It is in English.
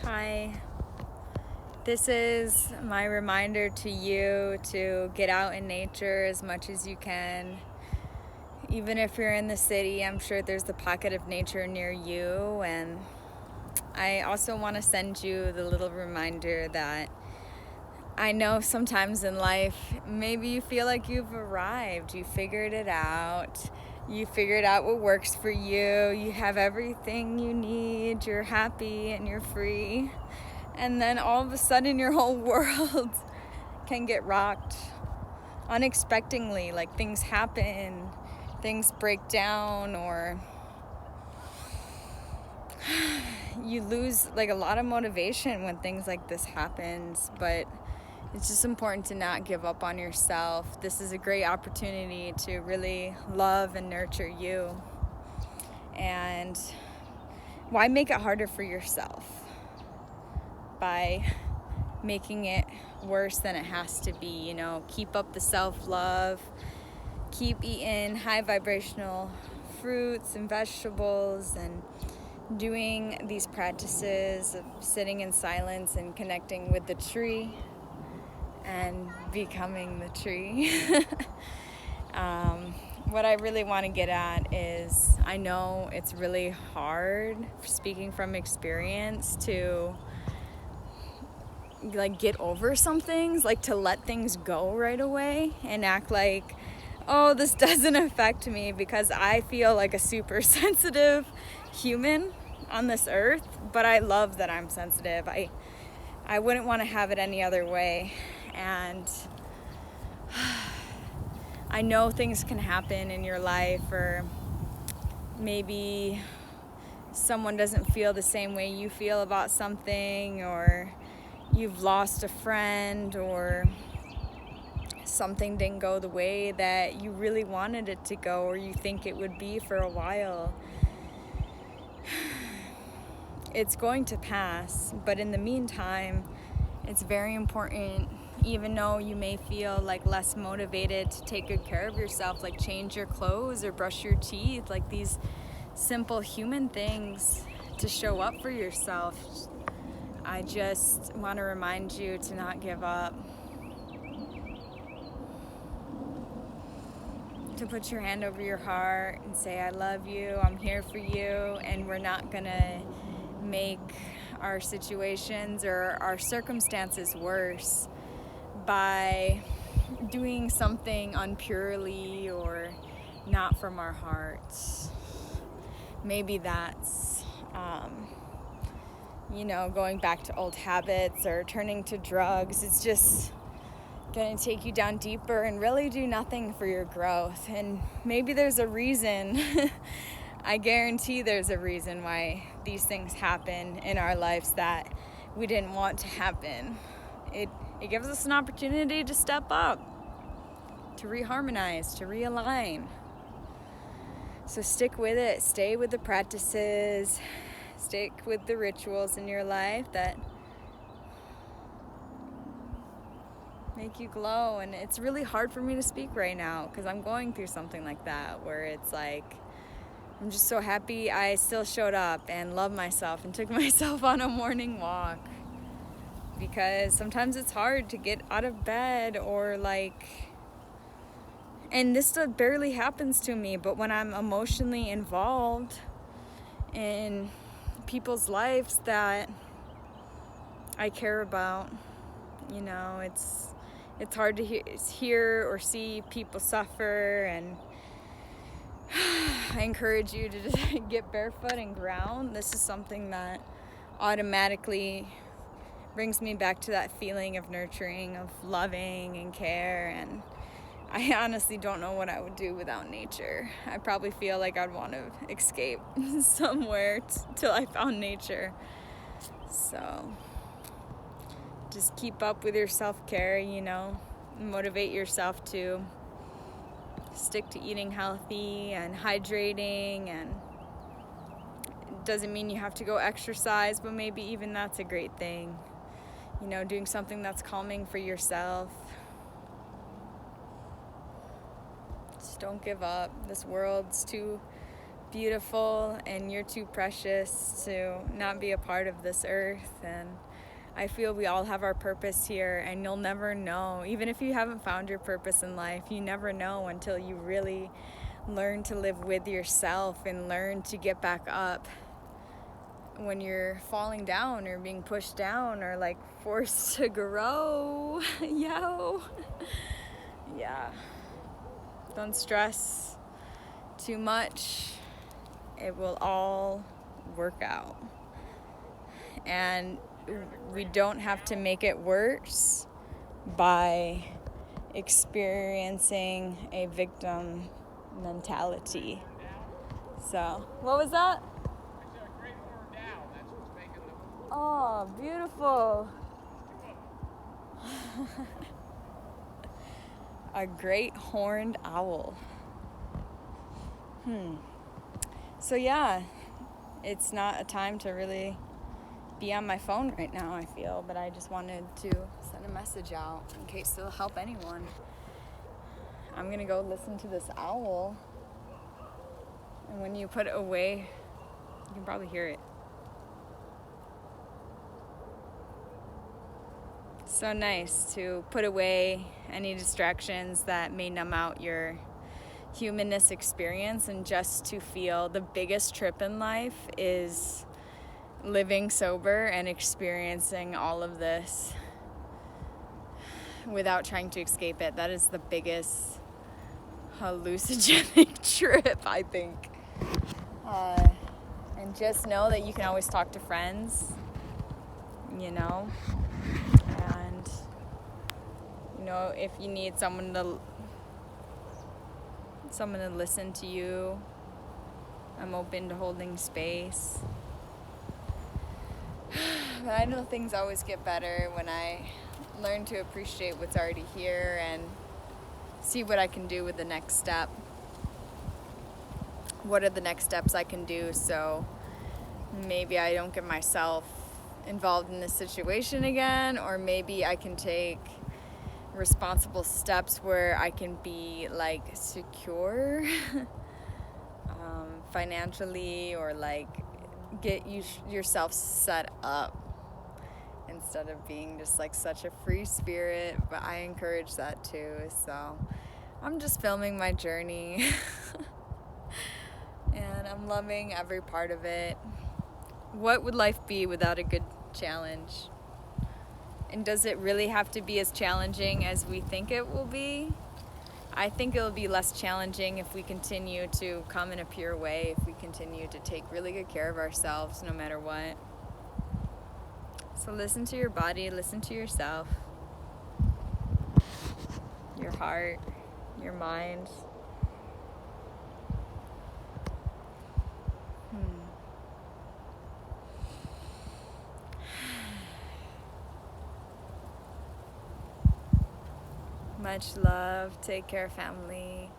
Hi. This is my reminder to you to get out in nature as much as you can. Even if you're in the city, I'm sure there's a pocket of nature near you. And I also want to send you the little reminder that I know sometimes in life, maybe you feel like you've arrived, you figured it out. You figured out what works for you. You have everything you need. You're happy and you're free. And then all of a sudden your whole world can get rocked unexpectedly. Like things happen, things break down, or you lose like a lot of motivation when things like this happens. But it's just important to not give up on yourself. This is a great opportunity to really love and nurture you. And why make it harder for yourself by making it worse than it has to be? Keep up the self-love. Keep eating high vibrational fruits and vegetables and doing these practices of sitting in silence and connecting with the tree and becoming the tree. What I really want to get at is I know it's really hard, speaking from experience, to get over some things, to let things go right away and act like, oh, this doesn't affect me, because I feel like a super sensitive human on this earth. But I love that I'm sensitive. I wouldn't want to have it any other way. And I know things can happen in your life, or maybe someone doesn't feel the same way you feel about something, or you've lost a friend, or something didn't go the way that you really wanted it to go, or you think it would be for a while. It's going to pass, but in the meantime, it's very important, even though you may feel less motivated to take good care of yourself, change your clothes or brush your teeth, these simple human things to show up for yourself. I just want to remind you to not give up. To put your hand over your heart and say, I love you, I'm here for you, and we're not going to make our situations or our circumstances worse by doing something unpurely or not from our hearts. Maybe that's, going back to old habits or turning to drugs. It's just going to take you down deeper and really do nothing for your growth. And maybe there's a reason. I guarantee there's a reason why these things happen in our lives that we didn't want to happen. It gives us an opportunity to step up, to reharmonize, to realign. So stick with it. Stay with the practices. Stick with the rituals in your life that make you glow. And it's really hard for me to speak right now because I'm going through something like that, where it's I'm just so happy I still showed up and loved myself and took myself on a morning walk, because sometimes it's hard to get out of bed, or and this stuff barely happens to me, but when I'm emotionally involved in people's lives that I care about, it's hard to hear or see people suffer. And I encourage you to just get barefoot and ground. This is something that automatically brings me back to that feeling of nurturing, of loving and care. And I honestly don't know what I would do without nature. I probably feel like I'd want to escape somewhere till I found nature. So just keep up with your self-care, motivate yourself to stick to eating healthy and hydrating. And it doesn't mean you have to go exercise, but maybe even that's a great thing. Doing something that's calming for yourself. Just don't give up. This world's too beautiful and you're too precious to not be a part of this earth. And I feel we all have our purpose here, and you'll never know. Even if you haven't found your purpose in life, you never know until you really learn to live with yourself and learn to get back up when you're falling down or being pushed down or like forced to grow. Yo. Yeah. Don't stress too much. It will all work out. And we don't have to make it worse by experiencing a victim mentality. So, what was that? Oh, beautiful. A great horned owl. So yeah, it's not a time to really be on my phone right now, I feel, but I just wanted to send a message out in case it'll help anyone. I'm gonna go listen to this owl, and when you put it away, you can probably hear it. So nice to put away any distractions that may numb out your humanness experience, and just to feel the biggest trip in life is living sober and experiencing all of this without trying to escape it. That is the biggest hallucinogenic trip, I think. And just know that you can always talk to friends, you know, and, you know, if you need someone to listen to you, I'm open to holding space. But I know things always get better when I learn to appreciate what's already here and see what I can do with the next step. What are the next steps I can do so maybe I don't get myself involved in this situation again, or maybe I can take responsible steps where I can be like secure financially, or like get yourself set up instead of being just like such a free spirit. But I encourage that too, so I'm just filming my journey and I'm loving every part of it. What would life be without a good challenge? And does it really have to be as challenging as we think it will be? I think it'll be less challenging if we continue to come in a pure way, if we continue to take really good care of ourselves no matter what. So listen to your body, listen to yourself, your heart, your mind. Much love. Take care, family.